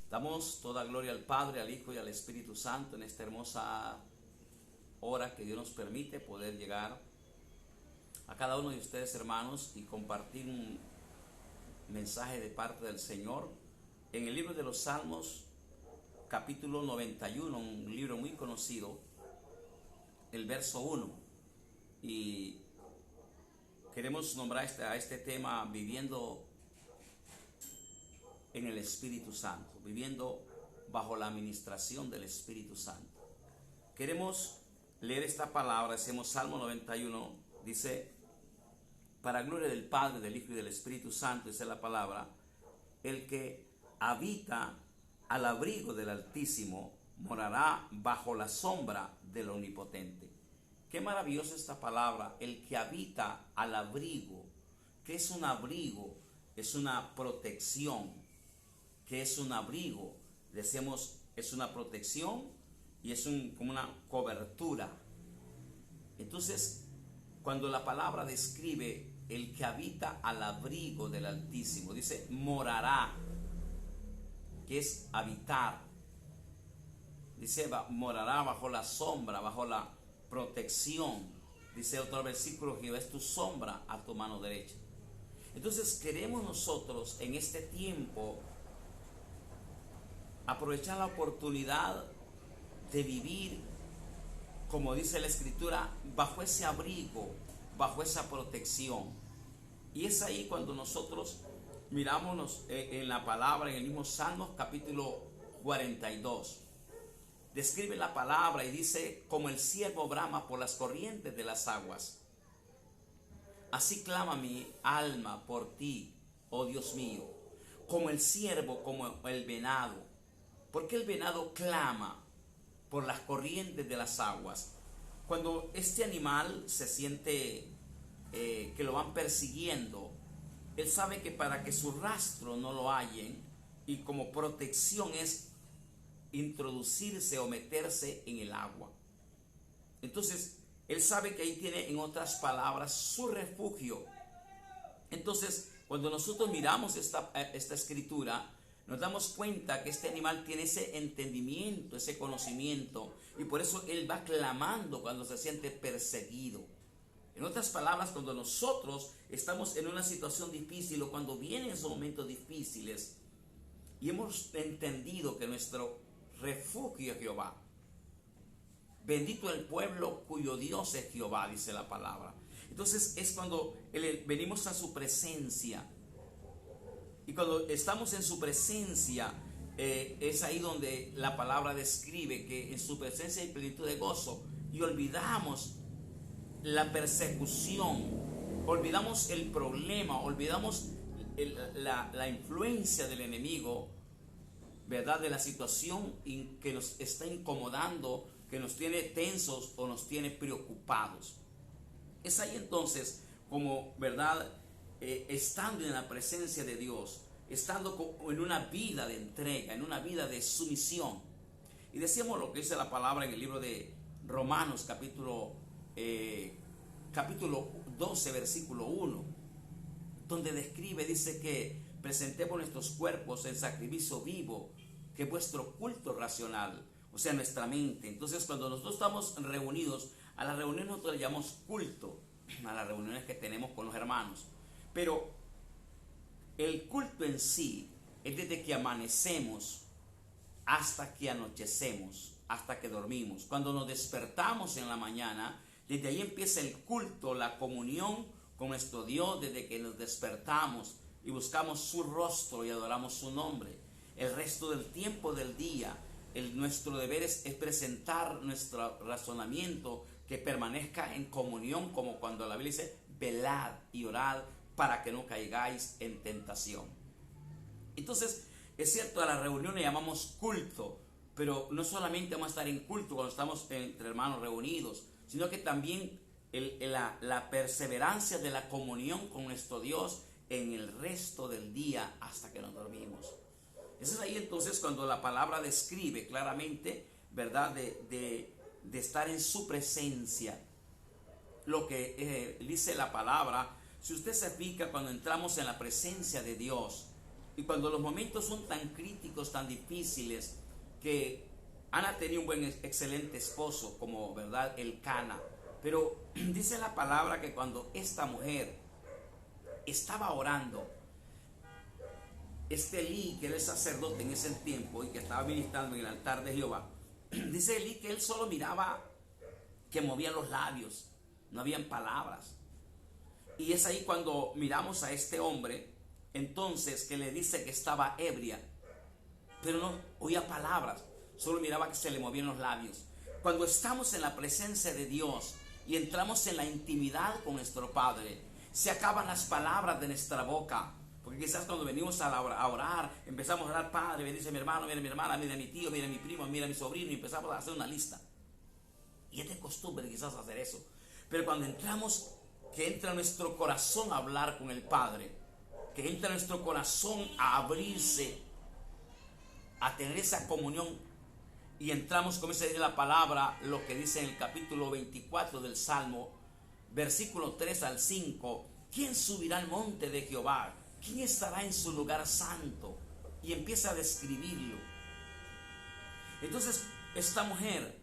Damos toda gloria al Padre, al Hijo y al Espíritu Santo en esta hermosa hora que Dios nos permite poder llegar a cada uno de ustedes, hermanos, y compartir un mensaje de parte del Señor en el libro de los Salmos, capítulo 91, un libro muy conocido, el verso 1. Y queremos nombrar a este tema viviendo en el Espíritu Santo, viviendo bajo la administración del Espíritu Santo. Queremos leer esta palabra. Hacemos Salmo 91, dice: para gloria del Padre, del Hijo y del Espíritu Santo, dice la palabra: el que habita al abrigo del Altísimo morará bajo la sombra del Omnipotente. Qué maravillosa esta palabra, el que habita al abrigo. ¿Qué es un abrigo? Es una protección. ¿Qué es un abrigo? Decimos, es una protección y es como una cobertura. Entonces, cuando la palabra describe el que habita al abrigo del Altísimo, dice morará, que es habitar. Dice, morará bajo la sombra, bajo la protección. Dice otro versículo: Jehová es tu sombra a tu mano derecha. Entonces queremos nosotros en este tiempo aprovechar la oportunidad de vivir, como dice la Escritura, bajo ese abrigo, bajo esa protección. Y es ahí cuando nosotros miramos en la palabra, en el mismo Salmos capítulo 42. Describe la palabra y dice: como el ciervo brama por las corrientes de las aguas, así clama mi alma por ti, oh Dios mío. Como el ciervo, como el venado. ¿Por qué el venado clama por las corrientes de las aguas? Cuando este animal se siente que lo van persiguiendo, él sabe que para que su rastro no lo hallen, y como protección es introducirse o meterse en el agua. Entonces, él sabe que ahí tiene, en otras palabras, su refugio. Entonces, cuando nosotros miramos esta escritura, nos damos cuenta que este animal tiene ese entendimiento, ese conocimiento, y por eso él va clamando cuando se siente perseguido. En otras palabras, cuando nosotros estamos en una situación difícil o cuando vienen esos momentos difíciles y hemos entendido que nuestro refugio es Jehová. Bendito el pueblo cuyo Dios es Jehová, dice la palabra. Entonces es cuando venimos a su presencia. Y cuando estamos en su presencia, es ahí donde la palabra describe que en su presencia hay plenitud de gozo. Y olvidamos la persecución, olvidamos el problema, olvidamos la influencia del enemigo, ¿verdad? De la situación que nos está incomodando, que nos tiene tensos o nos tiene preocupados. Es ahí entonces como, ¿verdad? Estando en la presencia de Dios, estando en una vida de entrega, en una vida de sumisión. Y decíamos lo que dice la palabra en el libro de Romanos capítulo 12, versículo 1, donde describe, dice que presentemos nuestros cuerpos en sacrificio vivo, que es vuestro culto racional, o sea, nuestra mente. Entonces, cuando nosotros estamos reunidos, a las reuniones nosotros le llamamos culto, a las reuniones que tenemos con los hermanos. Pero el culto en sí es desde que amanecemos hasta que anochecemos, hasta que dormimos. Cuando nos despertamos en la mañana, desde ahí empieza el culto, la comunión con nuestro Dios, desde que nos despertamos y buscamos su rostro y adoramos su nombre. El resto del tiempo del día, nuestro deber es presentar nuestro razonamiento, que permanezca en comunión, como cuando la Biblia dice: velad y orad para que no caigáis en tentación. Entonces, es cierto, a la reunión le llamamos culto, pero no solamente vamos a estar en culto cuando estamos entre hermanos reunidos, sino que también la perseverancia de la comunión con nuestro Dios en el resto del día hasta que nos dormimos. Eso es ahí entonces cuando la palabra describe claramente, ¿verdad?, de estar en su presencia. Lo que dice la palabra, si usted se fija, cuando entramos en la presencia de Dios, Y cuando los momentos son tan críticos, tan difíciles, que Ana tenía un buen, excelente esposo, como, ¿verdad?, Elcana. Pero dice la palabra que cuando esta mujer estaba orando, Elí, que era el sacerdote en ese tiempo y que estaba ministrando en el altar de Jehová, dice Elí que él solo miraba que movía los labios, no habían palabras. Y es ahí cuando miramos a este hombre, entonces, que le dice que estaba ebria, pero no oía palabras, solo miraba que se le movían los labios. Cuando estamos en la presencia de Dios y entramos en la intimidad con nuestro Padre, se acaban las palabras de nuestra boca. Porque quizás cuando venimos a orar, empezamos a orar, Padre, bendice a mi hermano, mira a mi hermana, mira a mi tío, mira a mi primo, mira a mi sobrino, y empezamos a hacer una lista. Y es de costumbre quizás hacer eso. Pero cuando entramos, que entra nuestro corazón a hablar con el Padre, que entra nuestro corazón a abrirse, a tener esa comunión, y entramos, como dice la palabra, lo que dice en el capítulo 24 del Salmo, versículo 3 al 5, ¿quién subirá al monte de Jehová? ¿Quién estará en su lugar santo? Y empieza a describirlo. Entonces, esta mujer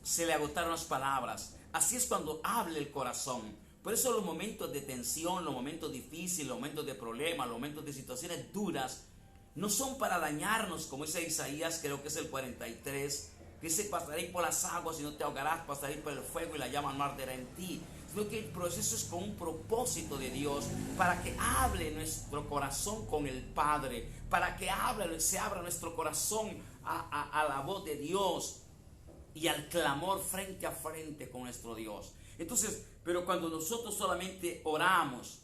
se le agotaron las palabras. Así es cuando habla el corazón. Por eso los momentos de tensión, los momentos difíciles, los momentos de problemas, los momentos de situaciones duras, no son para dañarnos, como dice Isaías, creo que es el 43, que dice, pasaréis por las aguas y no te ahogarás, pasaréis por el fuego y la llama no arderá en ti. Sino que el proceso es con un propósito de Dios, para que hable nuestro corazón con el Padre, para que se abra nuestro corazón a la voz de Dios y al clamor frente a frente con nuestro Dios. Entonces, pero cuando nosotros solamente oramos,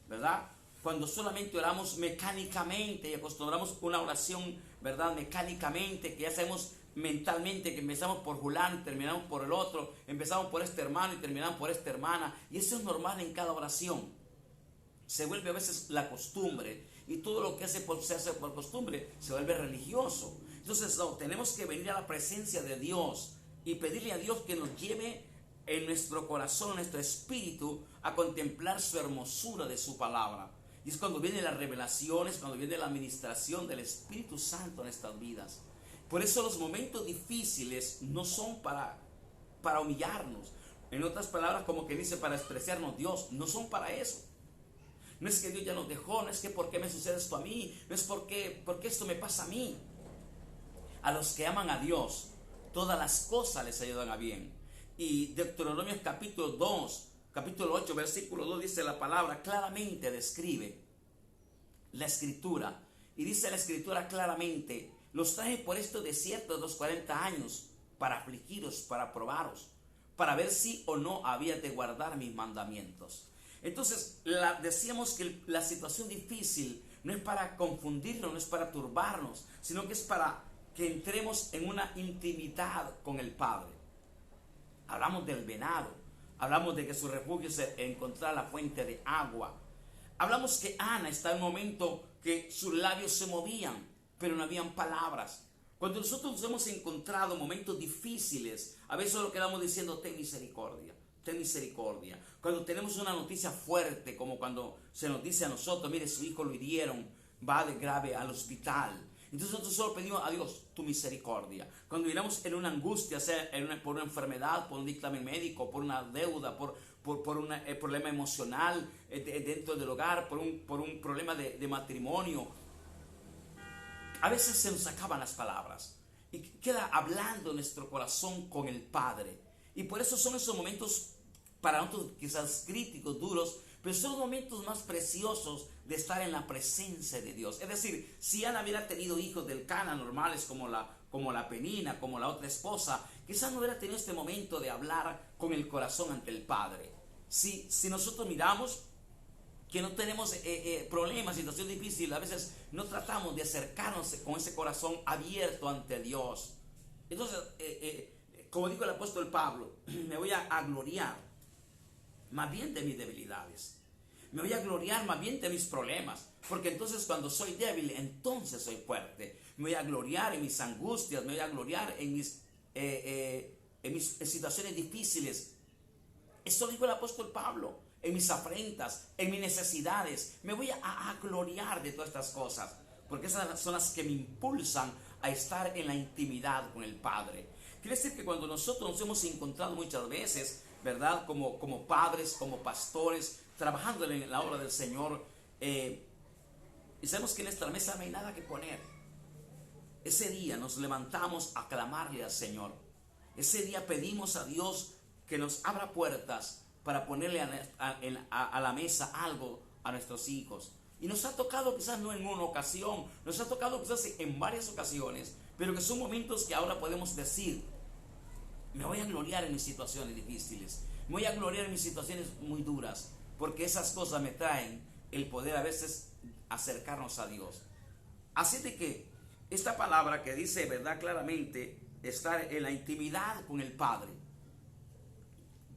¿verdad? Cuando solamente oramos mecánicamente y acostumbramos una oración, ¿verdad?, mecánicamente, que ya sabemos mentalmente que empezamos por fulano y terminamos por el otro, empezamos por este hermano y terminamos por esta hermana, y eso es normal en cada oración. Se vuelve a veces la costumbre, y todo lo que se hace por costumbre se vuelve religioso. Entonces no, tenemos que venir a la presencia de Dios y pedirle a Dios que nos lleve en nuestro corazón, en nuestro espíritu, a contemplar su hermosura de su palabra. Y es cuando vienen las revelaciones, cuando viene la administración del Espíritu Santo en estas vidas. Por eso los momentos difíciles no son para humillarnos. En otras palabras, como que dice, para despreciarnos Dios, no son para eso. No es que Dios ya nos dejó, no es que ¿por qué me sucede esto a mí? No es porque esto me pasa a mí. A los que aman a Dios, todas las cosas les ayudan a bien. Y Deuteronomio capítulo 2, capítulo 8, versículo 2 dice la palabra, claramente describe la escritura. Y dice la escritura claramente, los traje por este desierto de los 40 años, para afligiros, para probaros, para ver si o no había de guardar mis mandamientos. Entonces, decíamos que la situación difícil no es para confundirnos, no es para turbarnos, sino que es para que entremos en una intimidad con el Padre. Hablamos del venado, hablamos de que su refugio es encontrar la fuente de agua. Hablamos que Ana está en un momento que sus labios se movían, pero no habían palabras. Cuando nosotros nos hemos encontrado momentos difíciles, a veces solo quedamos diciendo, ten misericordia, ten misericordia. Cuando tenemos una noticia fuerte, como cuando se nos dice a nosotros, mire, su hijo lo hirieron, va de grave al hospital. Entonces nosotros solo pedimos a Dios tu misericordia. Cuando miramos en una angustia, sea por una enfermedad, por un dictamen médico, por una deuda, por un problema emocional dentro del hogar, por un problema de matrimonio, a veces se nos acaban las palabras y queda hablando nuestro corazón con el Padre. Y por eso son esos momentos para nosotros quizás críticos, duros, pero son los momentos más preciosos de estar en la presencia de Dios. Es decir, si Ana hubiera tenido hijos del Cana normales como la Penina, como la otra esposa, quizás no hubiera tenido este momento de hablar con el corazón ante el Padre. Si nosotros miramos que no tenemos problemas, situaciones difíciles, a veces no tratamos de acercarnos con ese corazón abierto ante Dios. Entonces, como dijo el apóstol Pablo, me voy a gloriar más bien de mis debilidades. Me voy a gloriar más bien de mis problemas, porque entonces cuando soy débil, entonces soy fuerte. Me voy a gloriar en mis angustias, me voy a gloriar en mis situaciones difíciles. Esto dijo el apóstol Pablo. en mis afrentas, en mis necesidades. Me voy a gloriar de todas estas cosas, porque esas son las que me impulsan a estar en la intimidad con el Padre. Quiere decir que cuando nosotros nos hemos encontrado muchas veces, ¿verdad? Como padres, como pastores, trabajando en la obra del Señor, y sabemos que en nuestra mesa no hay nada que poner. Ese día nos levantamos a clamarle al Señor. Ese día pedimos a Dios que nos abra puertas para ponerle a la mesa algo a nuestros hijos. Y nos ha tocado quizás no en una ocasión, nos ha tocado quizás en varias ocasiones, pero que son momentos que ahora podemos decir: me voy a gloriar en mis situaciones difíciles, me voy a gloriar en mis situaciones muy duras, porque esas cosas me traen el poder a veces acercarnos a Dios. Así de que esta palabra que dice, ¿verdad?, claramente, estar en la intimidad con el Padre.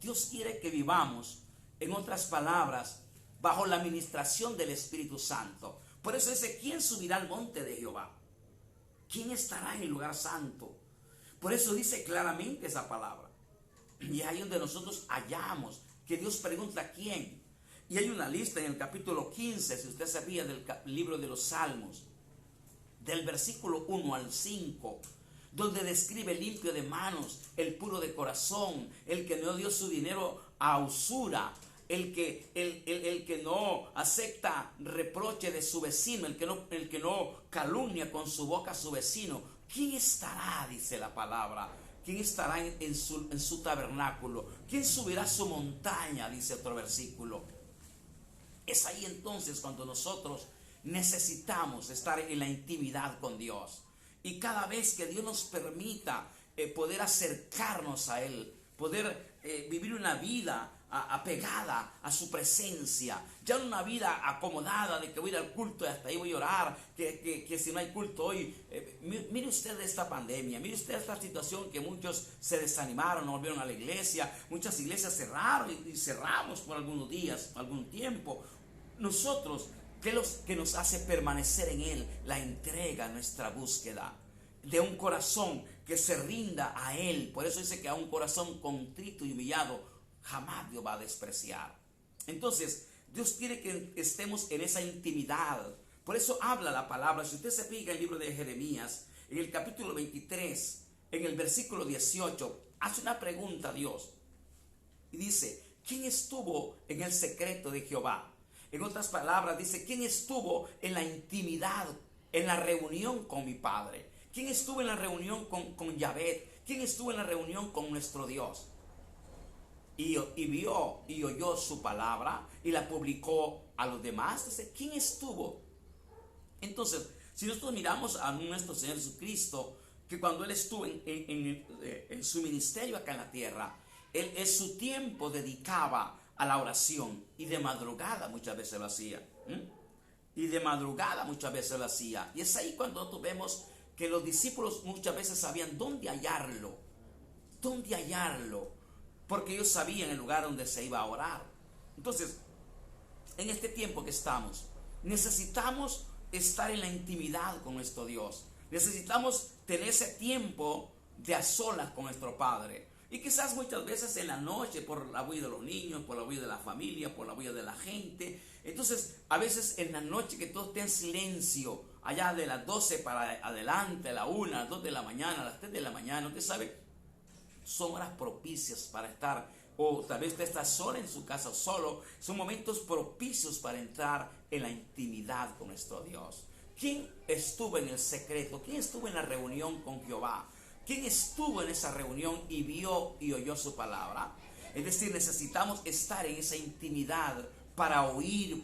Dios quiere que vivamos, en otras palabras, bajo la administración del Espíritu Santo. Por eso dice: ¿quién subirá al monte de Jehová? ¿Quién estará en el lugar santo? Por eso dice claramente esa palabra. Y ahí donde nosotros hallamos que Dios pregunta quién. Y hay una lista en el capítulo 15, si usted sabía, del libro de los Salmos, del versículo 1 al 5, donde describe el limpio de manos, el puro de corazón, el que no dio su dinero a usura, el que no acepta reproche de su vecino, el que no calumnia con su boca a su vecino. ¿Quién estará, dice la palabra? ¿Quién estará en su tabernáculo? ¿Quién subirá a su montaña?, dice otro versículo. Es ahí entonces cuando nosotros necesitamos estar en la intimidad con Dios. Y cada vez que Dios nos permita poder acercarnos a Él, poder vivir una vida apegada a su presencia, ya no una vida acomodada de que voy a ir al culto y hasta ahí voy a orar, que si no hay culto hoy, mire usted esta pandemia, mire usted esta situación que muchos se desanimaron, no volvieron a la iglesia, muchas iglesias cerraron y cerramos por algunos días, algún tiempo. Nosotros, ¿qué es lo que nos hace permanecer en Él? La entrega, nuestra búsqueda de un corazón que se rinda a Él. Por eso dice que a un corazón contrito y humillado jamás Dios va a despreciar. Entonces, Dios quiere que estemos en esa intimidad. Por eso habla la palabra. Si usted se fija en el libro de Jeremías, en el capítulo 23, en el versículo 18, hace una pregunta a Dios. Y dice: ¿quién estuvo en el secreto de Jehová? En otras palabras, dice: ¿quién estuvo en la intimidad, en la reunión con mi Padre? ¿Quién estuvo en la reunión con Yahvé? ¿Quién estuvo en la reunión con nuestro Dios? Y vio y oyó su palabra y la publicó a los demás. Dice: ¿quién estuvo? Entonces, si nosotros miramos a nuestro Señor Jesucristo, que cuando Él estuvo en su ministerio acá en la tierra, Él en su tiempo dedicaba a la oración, y de madrugada muchas veces lo hacía. Y de madrugada muchas veces lo hacía. Y es ahí cuando nosotros vemos que los discípulos muchas veces sabían dónde hallarlo, porque ellos sabían el lugar donde se iba a orar. Entonces, en este tiempo que estamos, necesitamos estar en la intimidad con nuestro Dios. Necesitamos tener ese tiempo de a solas con nuestro Padre. Y quizás muchas veces en la noche, por la bulla de los niños, por la bulla de la familia, por la bulla de la gente. Entonces, a veces en la noche que todo esté en silencio, allá de las 12 para adelante, a la 1, a las 2 de la mañana, a las 3 de la mañana, usted sabe, son horas propicias para estar, o tal vez usted está sola en su casa o solo, son momentos propicios para entrar en la intimidad con nuestro Dios. ¿Quién estuvo en el secreto? ¿Quién estuvo en la reunión con Jehová? ¿Quién estuvo en esa reunión y vio y oyó su palabra? Es decir, necesitamos estar en esa intimidad para oír,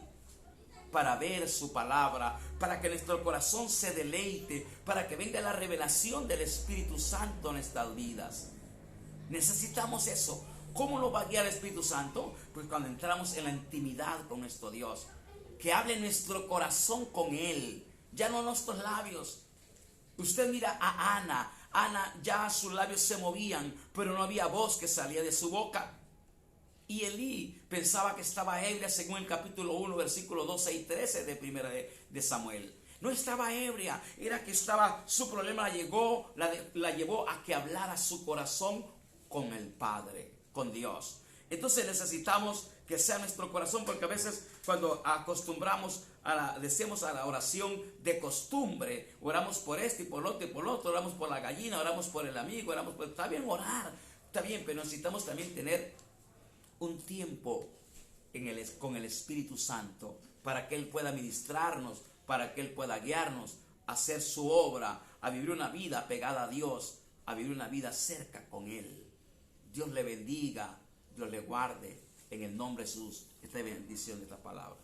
para ver su palabra, para que nuestro corazón se deleite, para que venga la revelación del Espíritu Santo en nuestras vidas. Necesitamos eso. ¿Cómo nos va a guiar el Espíritu Santo? Pues cuando entramos en la intimidad con nuestro Dios. Que hable nuestro corazón con Él, ya no nuestros labios. Usted mira a Ana ya sus labios se movían, pero no había voz que salía de su boca. Y Elí pensaba que estaba ebria, según el capítulo 1, versículo 12 y 13 de primera de Samuel. No estaba ebria, era que su problema la llevó a que hablara su corazón con el Padre, con Dios. Entonces necesitamos que sea nuestro corazón, porque a veces cuando decimos a la oración de costumbre, oramos por esto y por lo otro y por lo otro, oramos por la gallina, oramos por el amigo, está bien orar, está bien, pero necesitamos también tener un tiempo con el Espíritu Santo para que Él pueda ministrarnos, para que Él pueda guiarnos a hacer su obra, a vivir una vida pegada a Dios, a vivir una vida cerca con Él. Dios le bendiga, Dios le guarde, en el nombre de Jesús. Esta bendición de esta palabra.